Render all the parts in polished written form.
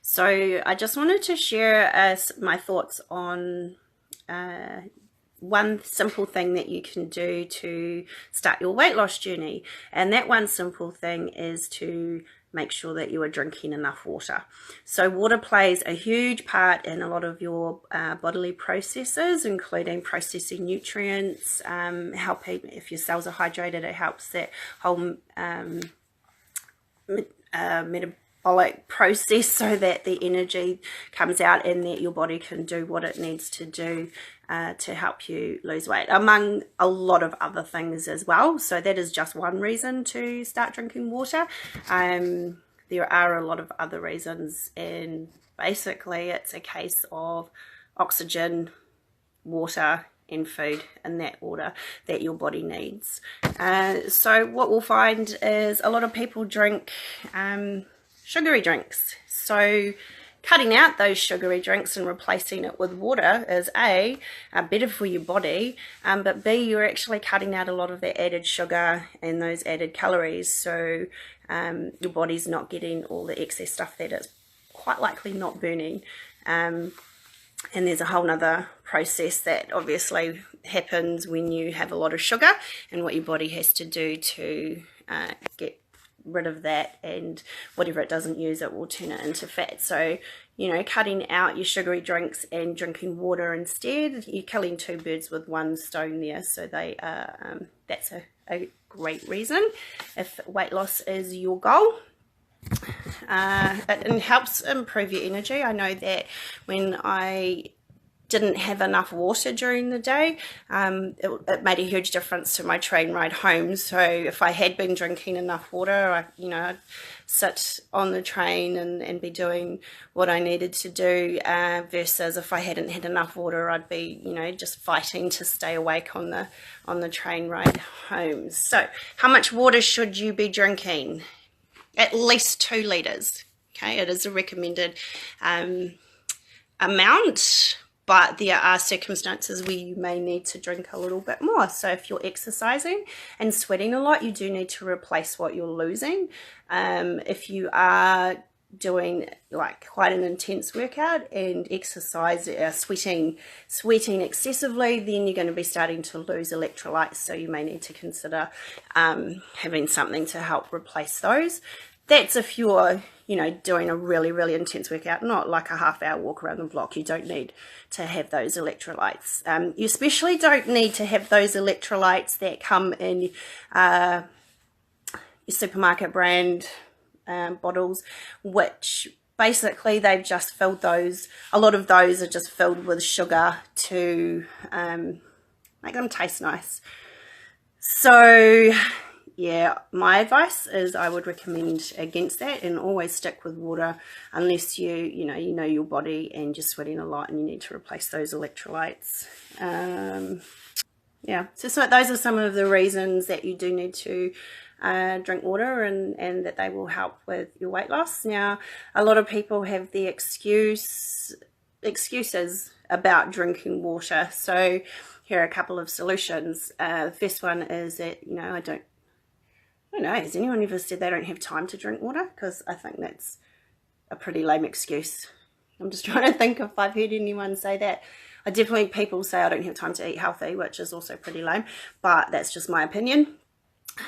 So I just wanted to share my thoughts on one simple thing that you can do to start your weight loss journey. And that one simple thing is to make sure that you are drinking enough water. So water plays a huge part in a lot of your bodily processes, including processing nutrients, helping, if your cells are hydrated, it helps that whole metabolic process so that the energy comes out and that your body can do what it needs to do to help you lose weight, among a lot of other things as well. So that is just one reason to start drinking water. There are a lot of other reasons, and basically it's a case of oxygen, water and food in that order that your body needs. So what we'll find is a lot of people drink sugary drinks. So cutting out those sugary drinks and replacing it with water is A, better for your body, but B, you're actually cutting out a lot of the added sugar and those added calories, so your body's not getting all the excess stuff that it's quite likely not burning. And there's a whole nother process that obviously happens when you have a lot of sugar, and what your body has to do to get rid of that, and whatever it doesn't use, it will turn it into fat. So, you know, cutting out your sugary drinks and drinking water instead, you're killing two birds with one stone there. So they are, that's a great reason if weight loss is your goal. It helps improve your energy. I know that when I didn't have enough water during the day, it made a huge difference to my train ride home. So if I had been drinking enough water, I'd sit on the train and be doing what I needed to do, versus if I hadn't had enough water, I'd be, just fighting to stay awake on the train ride home. So how much water should you be drinking? At least 2 litres. Okay, it is a recommended amount, but there are circumstances where you may need to drink a little bit more. So if you're exercising and sweating a lot, you do need to replace what you're losing. If you are doing like quite an intense workout and exercise, sweating excessively, then you're going to be starting to lose electrolytes. So you may need to consider having something to help replace those. That's if you're, doing a really, really intense workout, not like a half-hour walk around the block. You don't need to have those electrolytes. You especially don't need to have those electrolytes that come in your supermarket brand bottles, which basically they've just filled those. A lot of those are just filled with sugar to make them taste nice. So yeah, my advice is I would recommend against that, and always stick with water unless you know your body and you're sweating a lot and you need to replace those electrolytes. Yeah, so those are some of the reasons that you do need to drink water, and that they will help with your weight loss. Now, a lot of people have the excuses about drinking water. So here are a couple of solutions. The first one is that, I don't know, has anyone ever said they don't have time to drink water? Because I think that's a pretty lame excuse. I'm just trying to think if I've heard anyone say that. People say I don't have time to eat healthy, which is also pretty lame, but that's just my opinion.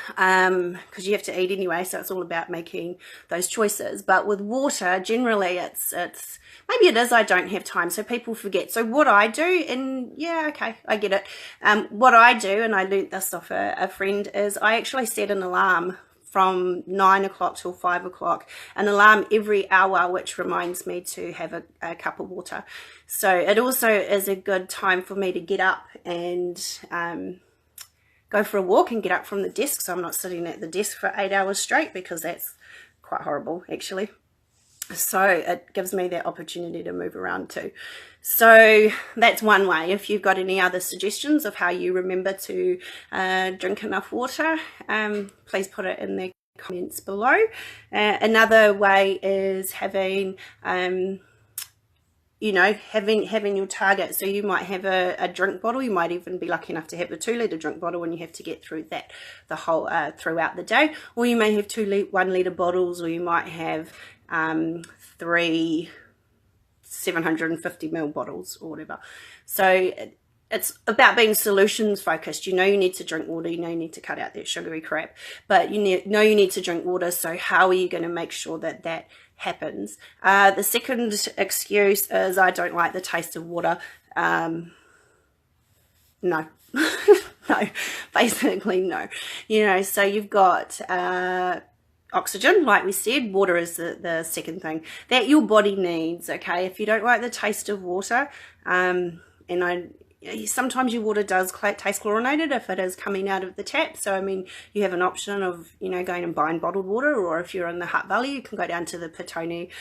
Because you have to eat anyway, so it's all about making those choices. But with water, generally it's maybe it is I don't have time, so people forget. So what I do, and yeah, okay, I get it. What I do, and I learnt this off a friend, is I actually set an alarm from 9 o'clock till 5 o'clock, an alarm every hour, which reminds me to have a cup of water. So it also is a good time for me to get up and go for a walk and get up from the desk, so I'm not sitting at the desk for 8 hours straight, because that's quite horrible actually. So it gives me that opportunity to move around too. So that's one way. If you've got any other suggestions of how you remember to drink enough water, please put it in the comments below. Another way is having having your target. So you might have a drink bottle. You might even be lucky enough to have the 2 litre drink bottle, and you have to get through that the whole throughout the day. Or you may have 2 1 litre bottles, or you might have 3 750ml bottles or whatever. So it's about being solutions focused. You know you need to drink water, you know you need to cut out that sugary crap, but you know you need to drink water, so how are you going to make sure that that happens? The second excuse is, I don't like the taste of water. No. No, basically no. You know, so you've got oxygen, like we said. Water is the second thing that your body needs, okay? If you don't like the taste of water, sometimes your water does taste chlorinated if it is coming out of the tap. So, I mean, you have an option of, you know, going and buying bottled water, or if you're in the Hutt Valley, you can go down to the Petone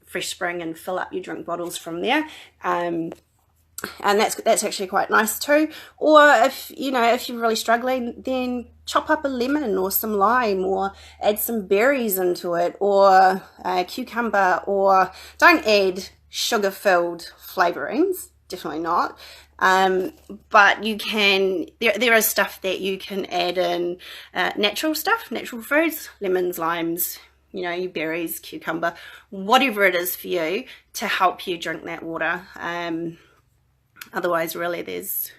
Fresh Spring and fill up your drink bottles from there. And that's actually quite nice too. Or if you're really struggling, then chop up a lemon or some lime, or add some berries into it, or a cucumber, or don't add sugar-filled flavorings, definitely not. But you can, there is stuff that you can add in, natural stuff, natural foods, lemons, limes, you know, your berries, cucumber, whatever it is for you to help you drink that water. Otherwise, really, there's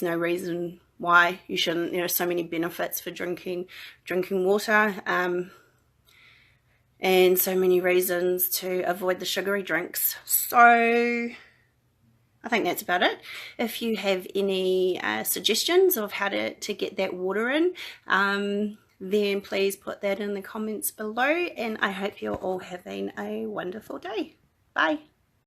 no reason why you shouldn't. You know, so many benefits for drinking water, and so many reasons to avoid the sugary drinks. So I think that's about it. If you have any suggestions of how to get that water in, then please put that in the comments below, and I hope you're all having a wonderful day. Bye.